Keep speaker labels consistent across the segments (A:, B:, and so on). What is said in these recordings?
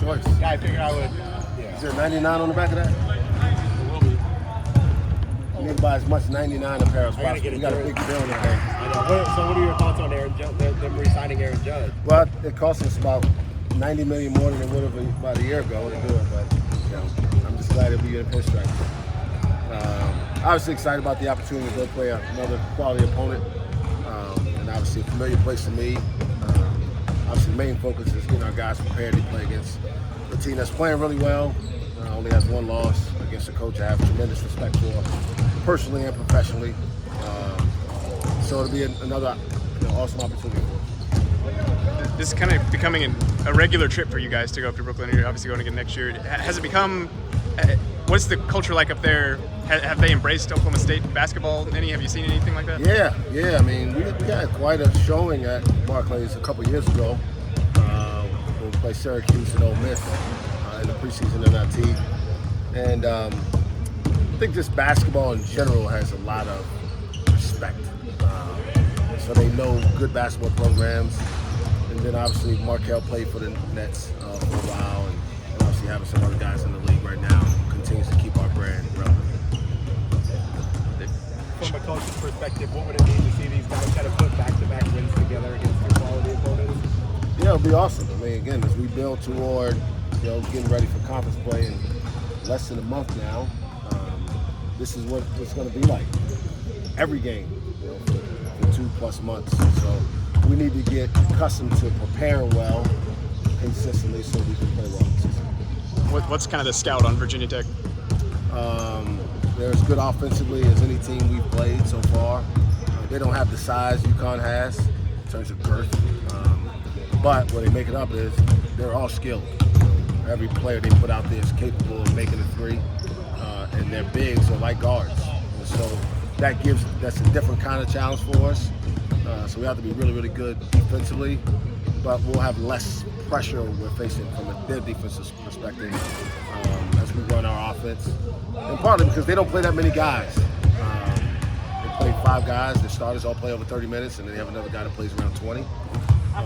A: choice.
B: Yeah, I figured I would. Yeah.
A: Is there 99 on the back of that?
B: It will be.
A: You need to buy as much 99 apparel as
B: I gotta
A: possible.
B: get
A: You
B: it
A: got a
B: through.
A: big deal today.
B: I know. So what are your thoughts on Aaron Judge? Them re-signing Aaron Judge?
A: Well, it cost us about $90 million more than it would have about a year ago to do it, but you know, I'm just glad that we get a pinstripe. Obviously excited about the opportunity to go play another quality opponent, and obviously a familiar place to me. Obviously, the main focus is getting our guys prepared to play against a team that's playing really well. Only has one loss against a coach I have tremendous respect for, personally and professionally. So it'll be another awesome opportunity for us.
C: This is kind of becoming a regular trip for you guys to go up to Brooklyn. You're obviously going again next year. Has it become? What's the culture like up there? Have they embraced Oklahoma State basketball? Have you seen anything like that?
A: Yeah. I mean, we had quite a showing at Barclays a couple years ago when we played Syracuse and Ole Miss in the preseason NIT. And I think just basketball in general has a lot of respect. So they know good basketball programs. And then obviously Markel played for the Nets for a while. And obviously having some other guys in the league right now continues to keep our brand relevant.
B: From a coach's perspective, what would it mean to see these guys kind of put back-to-back wins together against your quality opponents?
A: Yeah, it'll be awesome. I mean, again, as we build toward, getting ready for conference play in less than a month now, this is what it's going to be like. Every game, for 2+ months. So we need to get accustomed to preparing well, consistently, so we can play well.
C: What's kind of the scout on Virginia Tech?
A: They're as good offensively as any team we've played so far. They don't have the size UConn has in terms of girth, but what they make it up is they're all skilled. Every player they put out there is capable of making a three, and their bigs are like guards. And so that's a different kind of challenge for us. So we have to be really, really good defensively, but we'll have less pressure we're facing from their defensive perspective as we run our offense. And partly because they don't play that many guys. They play 5 guys. Their starters all play over 30 minutes, and then they have another guy that plays around 20.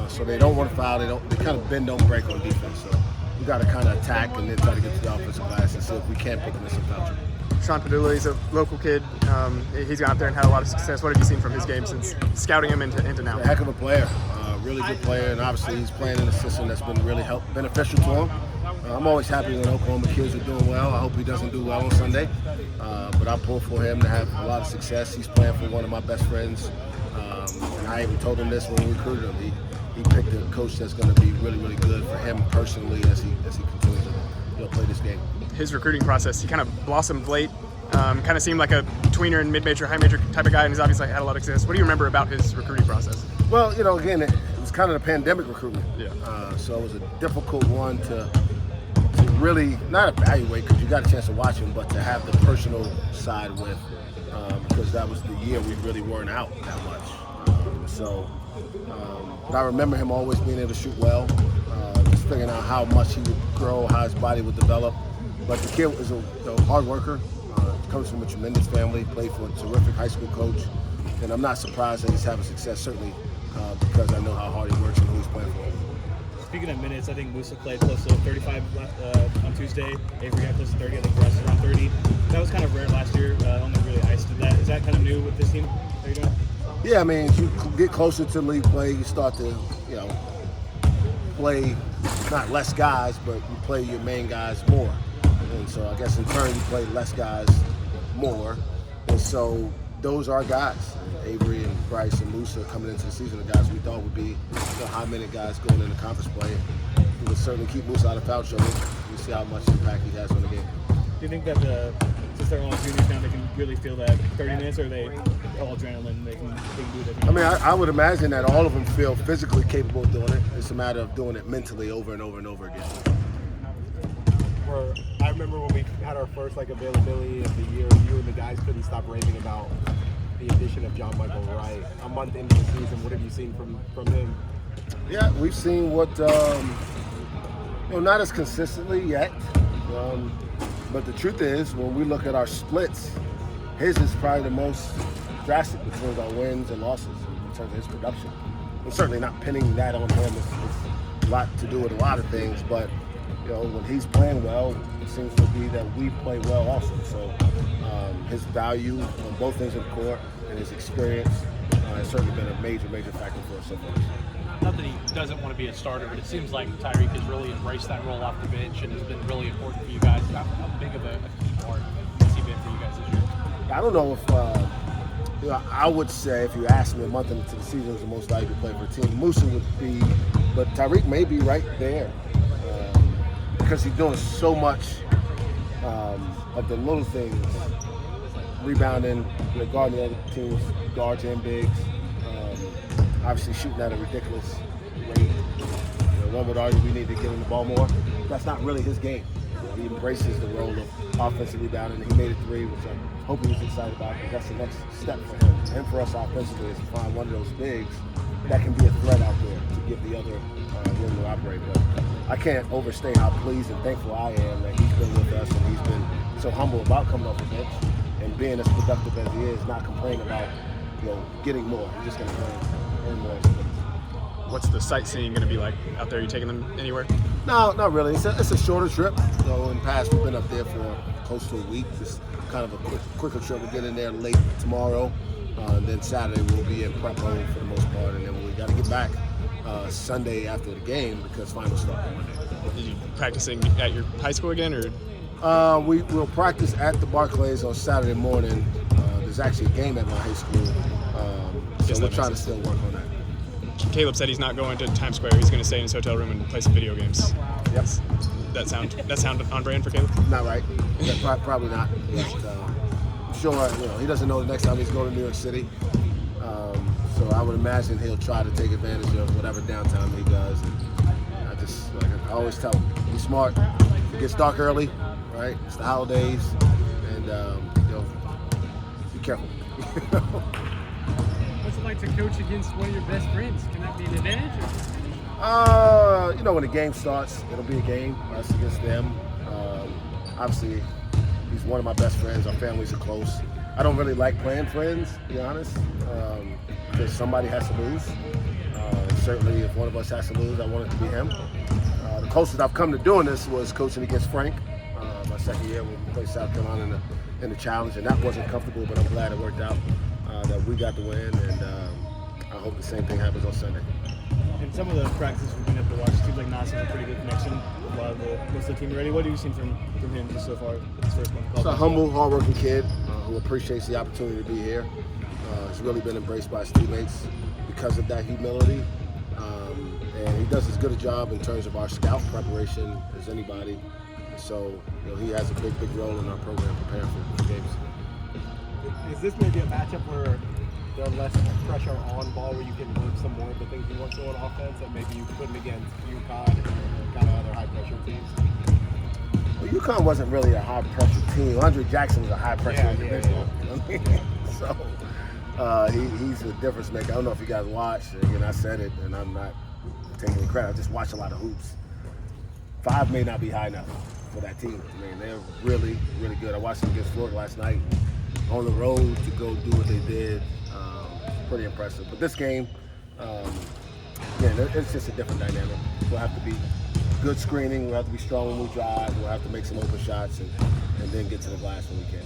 A: So they don't want to foul. They kind of bend, don't break on defense. So we got to kind of attack and then try to get to the offensive glass and see if we can pick them in some foul trouble.
C: Sean Padula, he's a local kid. He's gone out there and had a lot of success. What have you seen from his game since scouting him into now?
A: A heck of a player, really good player, and obviously he's playing in a system that's been really beneficial to him. I'm always happy when Oklahoma kids are doing well. I hope he doesn't do well on Sunday, but I pull for him to have a lot of success. He's playing for one of my best friends, and I even told him this when we recruited him. He picked a coach that's going to be really, really good for him personally as he continues to play this game.
C: His recruiting process, he kind of blossomed late, kind of seemed like a tweener and mid-major, high-major type of guy, and he's obviously had a lot of success. What do you remember about his recruiting process?
A: Well, again, it was kind of the pandemic recruitment.
C: Yeah.
A: So it was a difficult one to really not evaluate because you got a chance to watch him, but to have the personal side with, because that was the year we really weren't out that much. But I remember him always being able to shoot well, just figuring out how much he would grow, how his body would develop. But the kid was a hard worker, comes from a tremendous family, played for a terrific high school coach, and I'm not surprised that he's having success, certainly because I know how hard he works and who he's playing for.
D: Speaking of minutes, I think Musa played close to 35 on Tuesday. Avery got close to 30. I think Russ around 30. That was kind of rare last year. Only really Ice did that. Is that kind of new with this team that you're doing?
A: Yeah, I mean, as you get closer to league play, you start to, play not less guys, but you play your main guys more. And so I guess in turn you play less guys more. And so those are guys. Avery and Bryce and Musa coming into the season, the guys we thought would be high-minute guys going into conference play. We would certainly keep Musa out of foul trouble. We see how much impact he has on the game.
D: Do you think that since they're all juniors now, they can really feel that 30 minutes, or are they all adrenaline? They can do it.
A: I mean, I would imagine that all of them feel physically capable of doing it. It's a matter of doing it mentally over and over and over again.
B: I remember when we had our first availability of the year, you and the guys couldn't stop raving about the addition of John Michael Wright. A month into the season, what have you seen from him?
A: Yeah, we've seen what, not as consistently yet. But the truth is, when we look at our splits, his is probably the most drastic between our wins and losses in terms of his production. And certainly not pinning that on him. It's a lot to do with a lot of things, but when he's playing well, it seems to be that we play well also. So his value on both ends of the court and his experience has certainly been a major factor for us so far.
E: Not that he doesn't want to be a starter, but it seems like Tyreek has really embraced that role off the bench and has been really important for you guys. How big of a key part has he been for you guys this year?
A: I don't know if I would say if you asked me a month into the season who's the most valuable player for the team, Musa would be, but Tyreek may be right there because he's doing so much of the little things, rebounding, guarding the other team's guards and bigs, obviously shooting at a ridiculous rate. One would argue we need to get him the ball more. That's not really his game. He embraces the role of offensive rebounding, and he made a three, which I hope he was excited about because that's the next step for him and for us offensively is to find one of those bigs that can be a threat out there to give the other room to operate. But I can't overstate how pleased and thankful I am that he's been with us and he's been so humble about coming off the bench and being as productive as he is, not complaining about getting more. He's just going to earn more.
C: What's the sightseeing going to be like out there? Are you taking them anywhere?
A: No, not really. It's a shorter trip. In the past, we've been up there for close to a week. Just kind of a quicker trip. We'll get in there late tomorrow. And then Saturday, we'll be in prep mode for the most part. And then we got to get back Sunday after the game because finals start on Monday.
C: Are you practicing at your high school again, or?
A: We'll practice at the Barclays on Saturday morning. There's actually a game at my high school. So we're trying to still work on that.
C: Caleb said he's not going to Times Square. He's going to stay in his hotel room and play some video games.
A: Yes.
C: That sound on brand for Caleb?
A: Not right. Probably not. But, I'm sure he doesn't know the next time he's going to New York City. So I would imagine he'll try to take advantage of whatever downtime he does. And I always tell him, be smart. It gets dark early, right? It's the holidays, and be careful.
F: What's it like to coach against one of your best friends? Can that be an advantage?
A: When the game starts, it'll be a game, us against them. Obviously, he's one of my best friends. Our families are close. I don't really like playing friends, to be honest, because somebody has to lose. Certainly, if one of us has to lose, I want it to be him. The closest I've come to doing this was coaching against Frank, my second year when we played South Carolina in the challenge, and that wasn't comfortable, but I'm glad it worked out. That we got the win, and I hope the same thing happens on Sunday.
D: In some of the practices we've been able to watch, it seems like Nas has a pretty good connection with a lot of most of the team already. What have you seen from him just so far? His first month?
A: He's a humble, hardworking kid who appreciates the opportunity to be here. He's really been embraced by his teammates because of that humility. And he does as good a job in terms of our scout preparation as anybody. So he has a big role in our program preparing for games.
B: Is this maybe a matchup where there's less pressure on ball, where you can work some more of the things you want to on offense that maybe you couldn't against UConn and kind of other high pressure teams?
A: Well, UConn wasn't really a high pressure team. Andre Jackson was a high pressure individual.
B: Yeah.
A: So he's a difference maker. I don't know if you guys watched. Again, I said it, and I'm not taking any credit. I just watch a lot of hoops. 5 may not be high enough for that team. I mean, they're really good. I watched them against Florida last night. On the road to go do what they did, pretty impressive. But this game, it's just a different dynamic. We'll have to be good screening. We'll have to be strong when we drive. We'll have to make some open shots and then get to the glass when we can.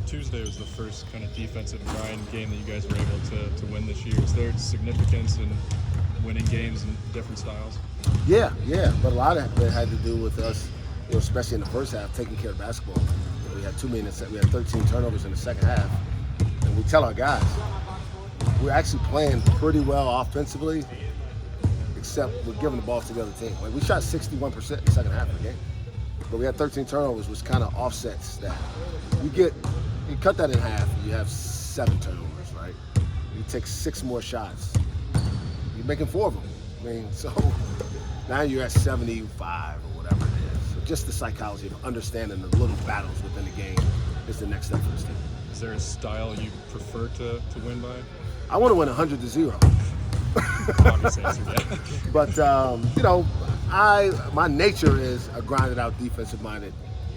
G: Tuesday was the first kind of defensive grind game that you guys were able to win this year. Is there significance in winning games in different styles?
A: Yeah. But a lot of it had to do with us, especially in the first half, taking care of basketball. We had 2 minutes. We had 13 turnovers in the second half, and we tell our guys we're actually playing pretty well offensively, except we're giving the balls to the other team. Like we shot 61% in the second half of the game, but we had 13 turnovers, which kind of offsets that. You cut that in half, you have 7 turnovers, right? You take 6 more shots, you're making 4 of them. I mean, so now you're at 75 or whatever it is. So just the psychology of understanding the little battles within the game is the next step for this team.
G: Is there a style you prefer to win by?
A: I want to win 100-0.
G: Obviously, yeah.
A: But my nature is a grinded out defensive-minded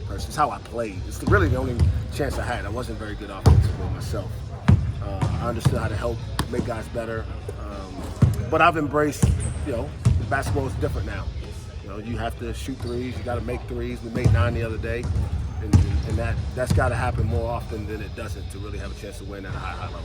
A: person. It's how I played. It's really the only chance I had. I wasn't very good offensively myself. I understood how to help make guys better. But I've embraced, basketball is different now. You know, you have to shoot threes. You got to make threes. We made 9 the other day, and that's got to happen more often than it doesn't to really have a chance to win at a high level.